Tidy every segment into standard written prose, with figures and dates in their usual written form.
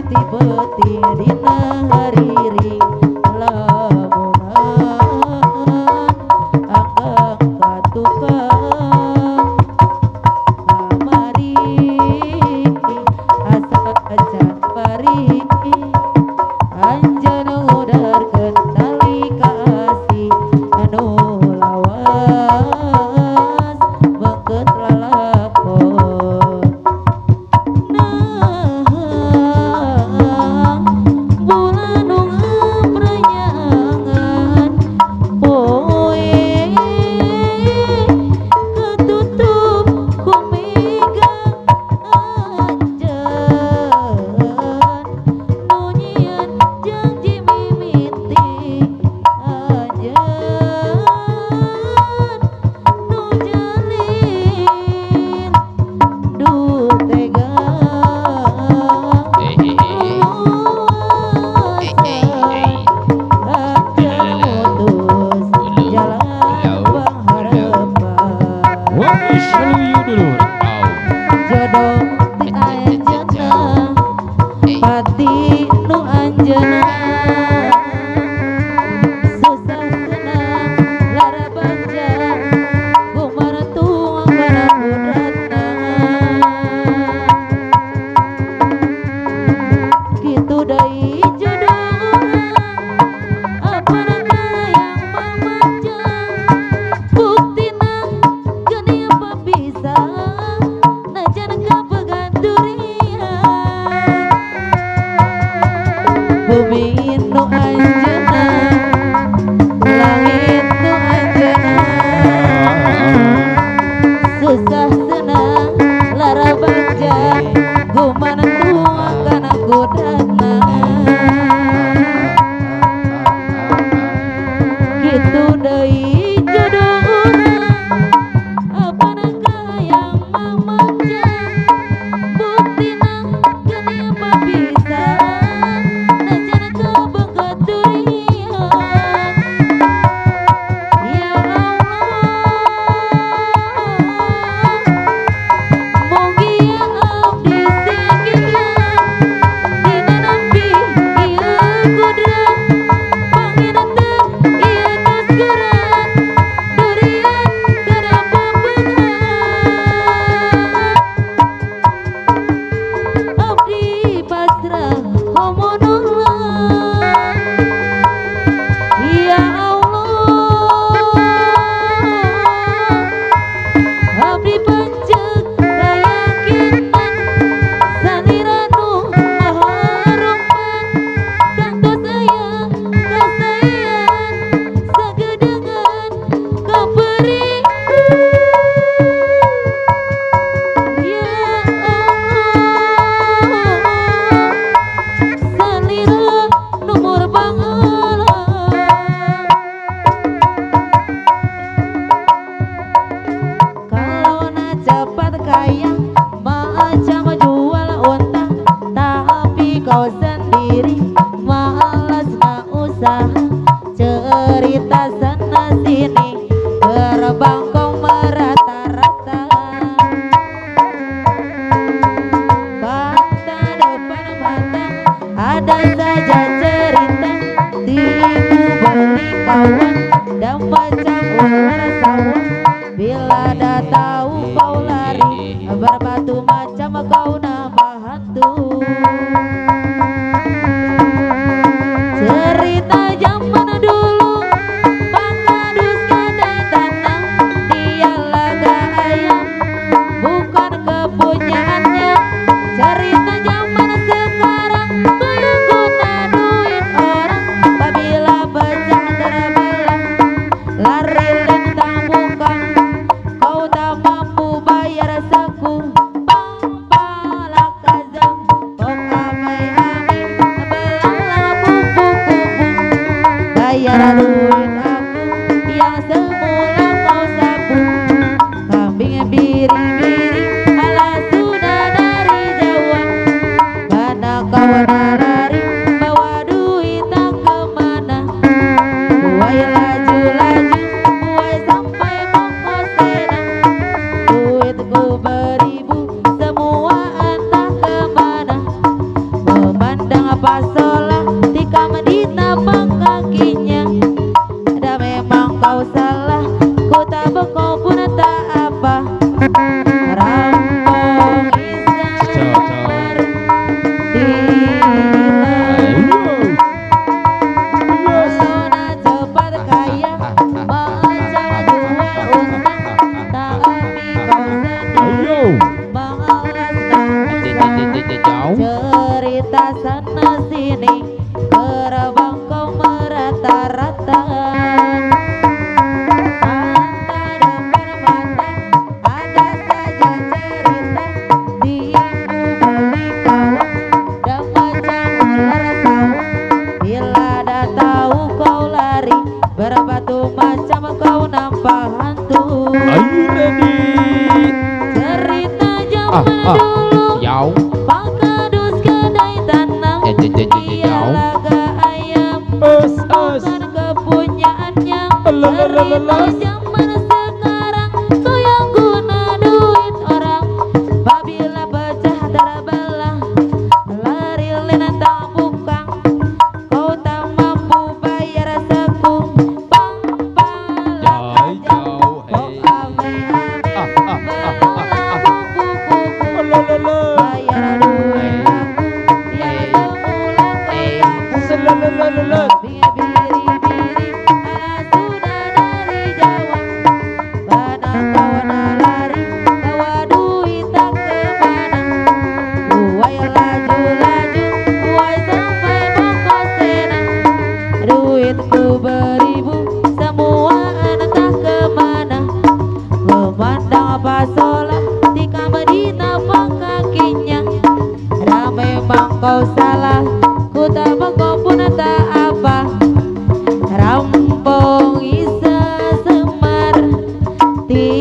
beti-beti dina hariring lamunan anggang katukang kamari asa acan pari anjeun ngudarkeun tali kasih anu lawas beungeut lalakon bulan nu ngapranyangan poe ketutup ku mega anjeun nu nyieun janji mimiti anjeun nu jalin duh tega jodoh ti anjeunna pati nu anjeunna susah senang lara bagja kumara tuang kana kudratna kitu deui jodoh urang apana yang mamajang buktina geuning papisah najan kapegat durian bumi nu anjeunna langit nu anjeunna susah senang lara bagja gumana tuang kana kudratna kitu deui jodoh urang apana yang mamajang buktina geuning papisah najan kabeungeut durian ya Allah mugia abdi sakieu dina nampi ieu kudrat panginten ieu tos gerat durian kada pabeungat abdi pasrah homonullah ya Allah abdi panceg kayakinan salira nu maharuman kantos aya kasayan sagedengan kaperi ya Allah salira numur bangalang kalau na cepat kaya macam jual unta tapi kau sendiri malas usaha cerita sana sini berbangkong merata-rata mata depan mata ada saja cerita tipu beli kawan dan macam ular sawah bila dah tahu kau lari berbatu macam kau nambah hantu cerita zaman dulu Bangladus gadai tanah dia laga ayam bukan kepunyaannya cerita zaman sekarang banyak guna duit orang apabila pecah terbelah lari lentang bukan kau tak mampu bayar saku pambalakazam kok amai-amai belah kupu-kupu bayar duit aku yang semula kau sapu kambing biri-biri ala sudah dari Jawa mana kau lari bawa duit tak kemana buai laju-laju buai sampai Mongkosena duitku beribu semua entah kemana memandang apa salah tika menitapang kakinya. Dan memang kau salah, ku tak kau pun tak apa. Rampong isar pesona cepat kaya macam dua unta, tapi kau sendiri malas cerita sana sini gerbang kau merata-rata. Berbatu macam kau nampak hantu. Are you ready? Cerita zaman dulu Pak Kadus kedai tanah, dia laga ayam bukan kepunyaannya. Cerita zaman sekarang kau yang guna duit orang, babila pecah terbelah lari lenantang bukang, kau tak mampu bayar sekung. Duitku beribu semua entah kemana, memandang apa salah tika menitapang kakinya. Dan memang kau salah, ku tak kau pun tak apa. Rampong isa semar tilem.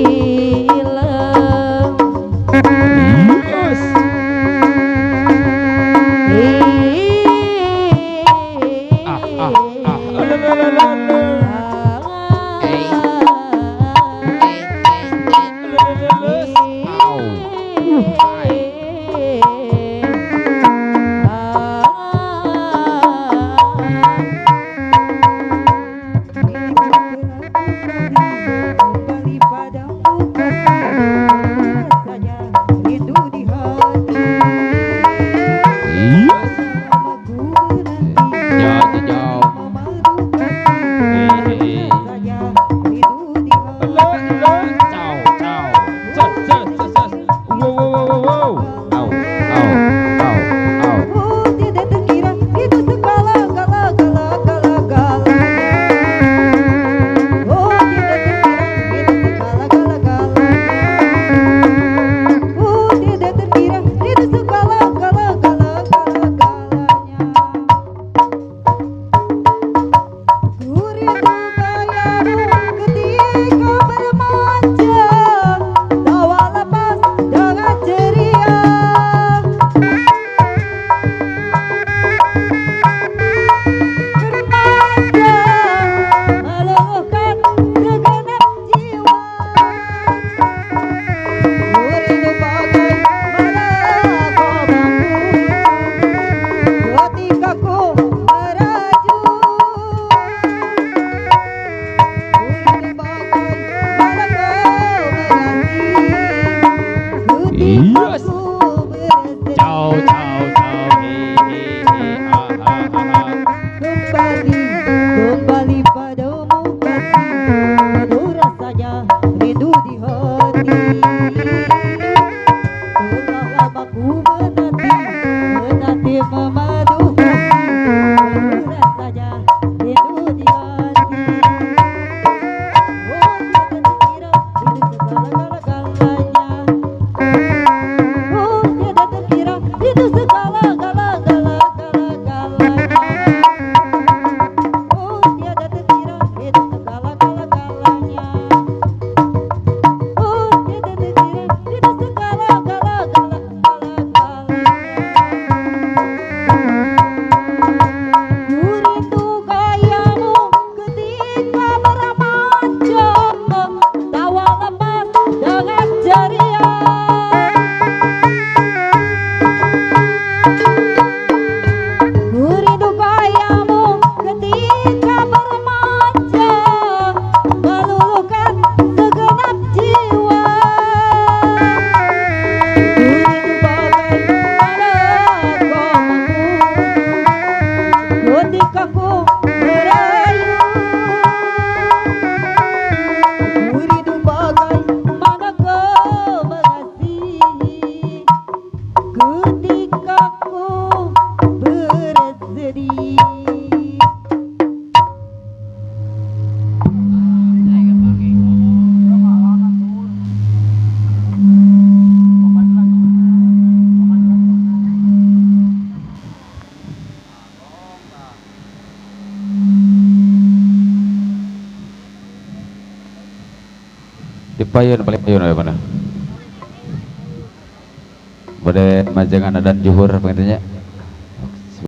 Di payun paling payun apa mana? Pada majangan dan juhur pengintinya.